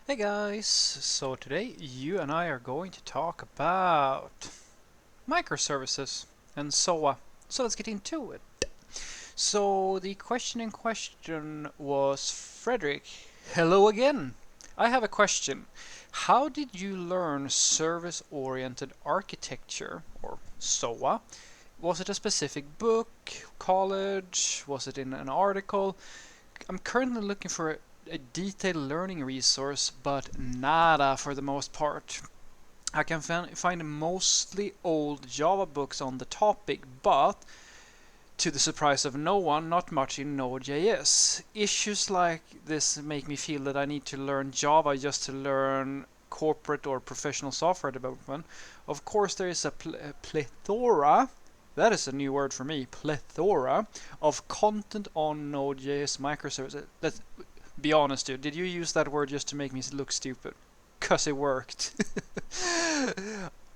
Hey guys, so today you and I are going to talk about microservices and SOA. So let's get into it. So the question in question was Frederick. Hello again. I have a question. How did you learn service-oriented architecture or SOA? Was it a specific book, college? Was it in an article? I'm currently looking for a detailed learning resource, but nada for the most part. I can find mostly old Java books on the topic, but to the surprise of no one, not much in Node.js. Issues like this make me feel that I need to learn Java just to learn corporate or professional software development. Of course, there is a plethora, that is a new word for me, plethora of content on Node.js microservices. Let's be honest, dude. Did you use that word just to make me look stupid? Cause it worked.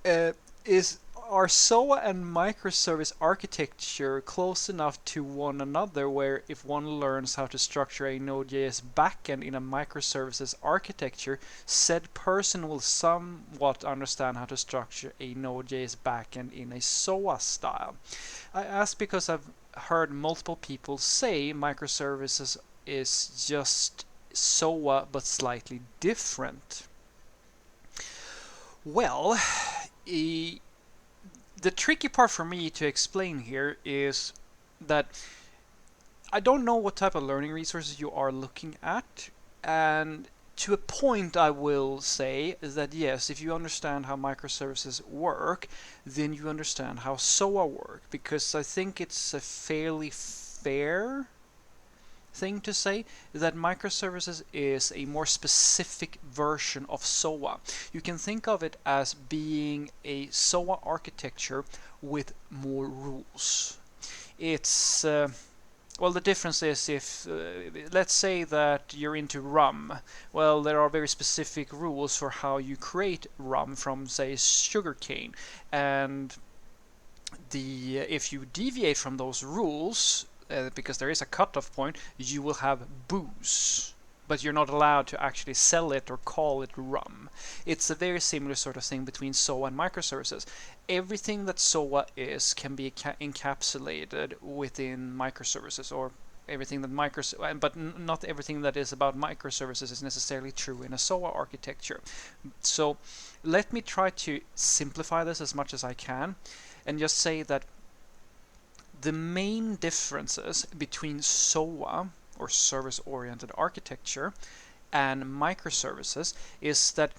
uh, is Are SOA and microservice architecture close enough to one another where if one learns how to structure a Node.js backend in a microservices architecture, said person will somewhat understand how to structure a Node.js backend in a SOA style? I ask because I've heard multiple people say microservices is just SOA but slightly different. Well, the tricky part for me to explain here is that I don't know what type of learning resources you are looking at, and to a point I will say is that yes, if you understand how microservices work, then you understand how SOA work, because I think it's a fairly fair thing to say that microservices is a more specific version of SOA. You can think of it as being a SOA architecture with more rules. It's well, the difference is if, let's say that you're into rum, well, there are very specific rules for how you create rum from, say, sugarcane, and if you deviate from those rules, because there is a cutoff point, you will have booze. But you're not allowed to actually sell it or call it rum. It's a very similar sort of thing between SOA and microservices. Everything that SOA is can be encapsulated within microservices, or everything that but not everything that is about microservices is necessarily true in a SOA architecture. So let me try to simplify this as much as I can and just say that the main differences between SOA, or service-oriented architecture, and microservices is that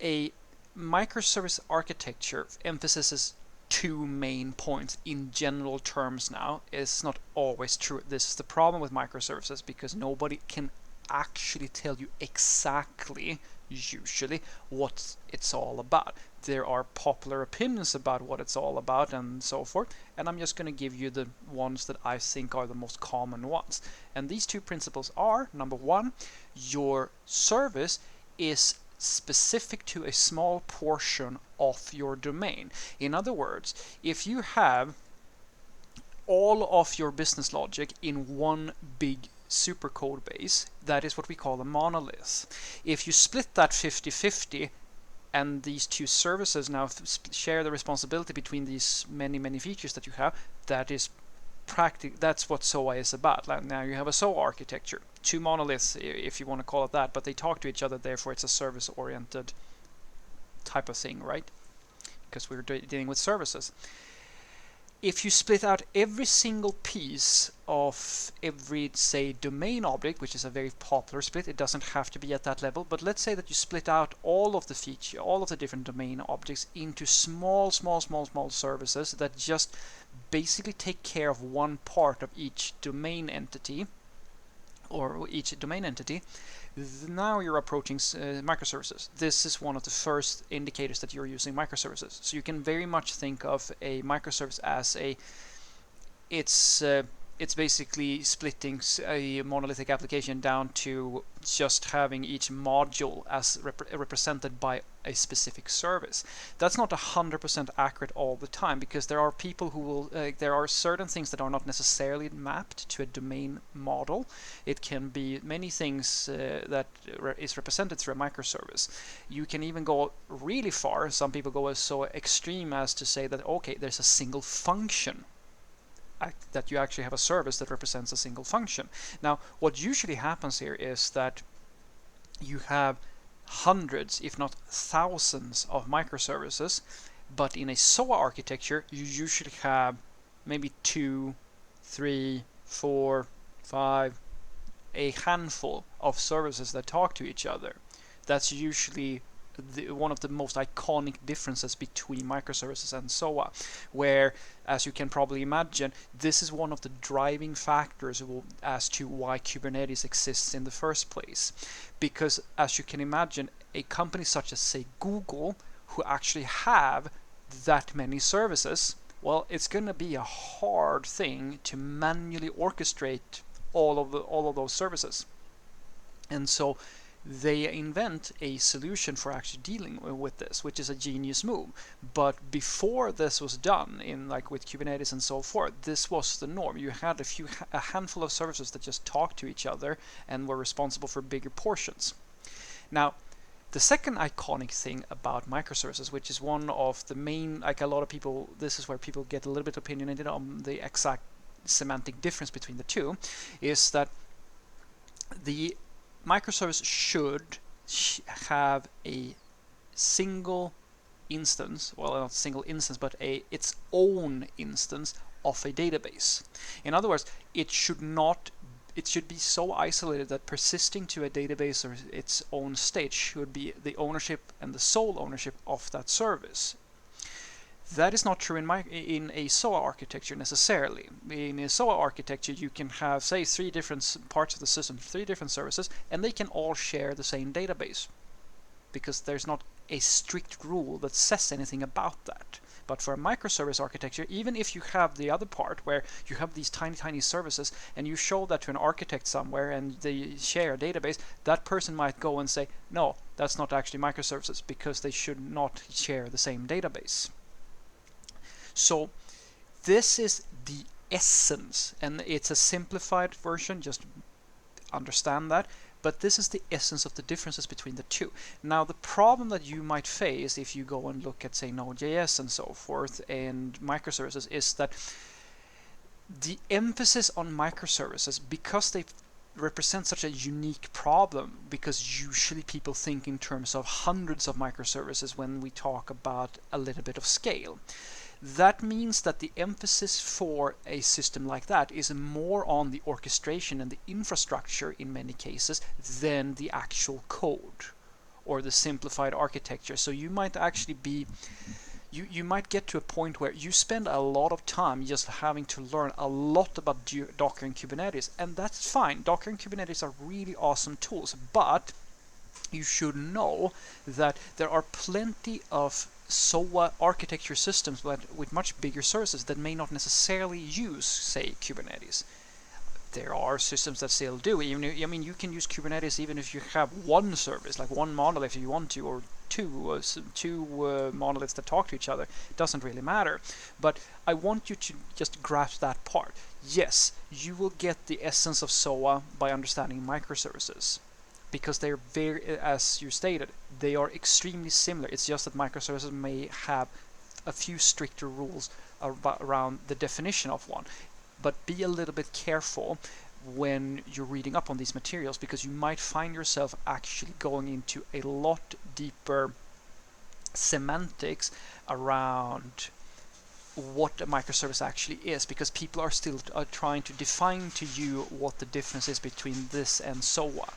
a microservice architecture emphasizes two main points in general terms. Now, it's not always true. This is the problem with microservices, because nobody can actually tell you exactly, usually, what it's all about. There are popular opinions about what it's all about and so forth, and I'm just going to give you the ones that I think are the most common ones. And these two principles are, number one, your service is specific to a small portion of your domain. In other words, if you have all of your business logic in one big super code base, that is what we call a monolith. If you split that 50-50, and these two services now share the responsibility between these many features that you have, that is that's what SOA is about. Now you have a SOA architecture, two monoliths if you want to call it that, but they talk to each other, therefore it's a service oriented type of thing, right? Because we're dealing with services. If you split out every single piece of every, say, domain object, which is a very popular split, it doesn't have to be at that level, but let's say that you split out all of the different domain objects into small services that just basically take care of one part of each domain entity, now you're approaching microservices. This is one of the first indicators that you're using microservices. So you can very much think of a microservice as it's it's basically splitting a monolithic application down to just having each module as represented by a specific service. That's not 100% accurate all the time, because there are people who will, there are certain things that are not necessarily mapped to a domain model. It can be many things that is represented through a microservice. You can even go really far. Some people go so extreme as to say that, okay, there's a single function, that you actually have a service that represents a single function. Now, what usually happens here is that you have hundreds, if not thousands, of microservices, but in a SOA architecture, you usually have maybe 2, 3, 4, 5, a handful of services that talk to each other. That's usually one of the most iconic differences between microservices and SOA, where, as you can probably imagine, this is one of the driving factors as to why Kubernetes exists in the first place. Because, as you can imagine, a company such as, say, Google, who actually have that many services, well, it's going to be a hard thing to manually orchestrate all of those services. And so they invent a solution for actually dealing with this, which is a genius move. But before this was done, in like with Kubernetes and so forth, this was the norm. You had a handful of services that just talked to each other and were responsible for bigger portions. Now, the second iconic thing about microservices, which is one of the main, like a lot of people, this is where people get a little bit opinionated on the exact semantic difference between the two, is that the microservice should have a single instance, well, not a single instance, but its own instance of a database. In other words, it should be so isolated that persisting to a database or its own state should be the ownership and the sole ownership of that service. That is not true in a SOA architecture necessarily. In a SOA architecture, you can have, say, 3 different parts of the system, 3 different services, and they can all share the same database, because there's not a strict rule that says anything about that. But for a microservice architecture, even if you have the other part where you have these tiny services and you show that to an architect somewhere and they share a database, that person might go and say, no, that's not actually microservices, because they should not share the same database. So this is the essence, and it's a simplified version, just understand that, but this is the essence of the differences between the two. Now, the problem that you might face if you go and look at, say, Node.js and so forth and microservices is that the emphasis on microservices, because they represent such a unique problem, because usually people think in terms of hundreds of microservices when we talk about a little bit of scale. That means that the emphasis for a system like that is more on the orchestration and the infrastructure in many cases than the actual code or the simplified architecture. So you might actually be, you might get to a point where you spend a lot of time just having to learn a lot about Docker and Kubernetes, and that's fine. Docker and Kubernetes are really awesome tools, but you should know that there are plenty of SOA architecture systems with much bigger services that may not necessarily use, say, Kubernetes. There are systems that still do. Even you can use Kubernetes even if you have one service, like one monolith if you want to, or two monoliths that talk to each other. It doesn't really matter. But I want you to just grasp that part. Yes, you will get the essence of SOA by understanding microservices, because they're very, as you stated, they are extremely similar. It's just that microservices may have a few stricter rules around the definition of one. But be a little bit careful when you're reading up on these materials, because you might find yourself actually going into a lot deeper semantics around what a microservice actually is, because people are still trying to define to you what the difference is between this and SOA,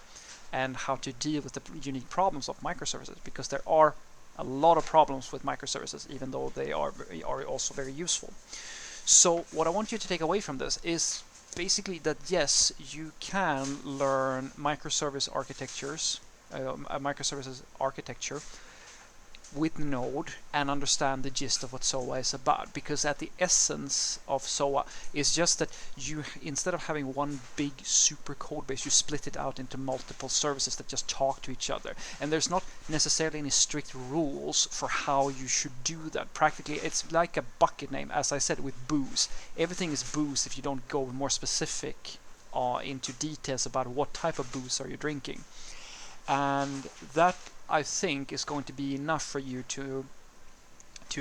and how to deal with the unique problems of microservices, because there are a lot of problems with microservices, even though they are also very useful. So what I want you to take away from this is basically that yes, you can learn microservice architectures, a microservices architecture with Node and understand the gist of what SOA is about, because at the essence of SOA is just that you, instead of having one big super code base, you split it out into multiple services that just talk to each other, and there's not necessarily any strict rules for how you should do that. Practically it's like a bucket name, as I said, with booze. Everything is booze if you don't go more specific into details about what type of booze are you drinking. And that, I think, is going to be enough for you to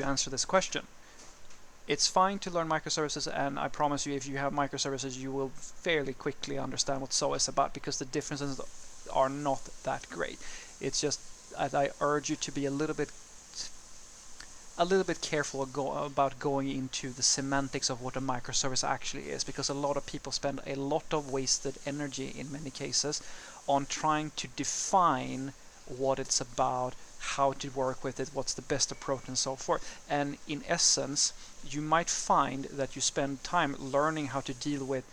answer this question. It's fine to learn microservices, and I promise you, if you have microservices, you will fairly quickly understand what SOA is about, because the differences are not that great. It's just, as I urge you to be a little bit careful about going into the semantics of what a microservice actually is, because a lot of people spend a lot of wasted energy in many cases on trying to define what it's about, how to work with it, what's the best approach, and so forth. And in essence, you might find that you spend time learning how to deal with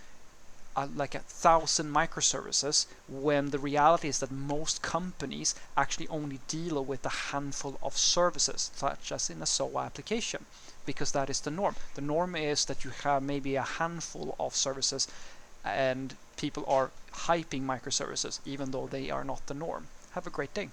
like 1,000 microservices, when the reality is that most companies actually only deal with a handful of services, such as in a SOA application, because that is the norm. The norm is that you have maybe a handful of services, and people are hyping microservices even though they are not the norm. Have a great day.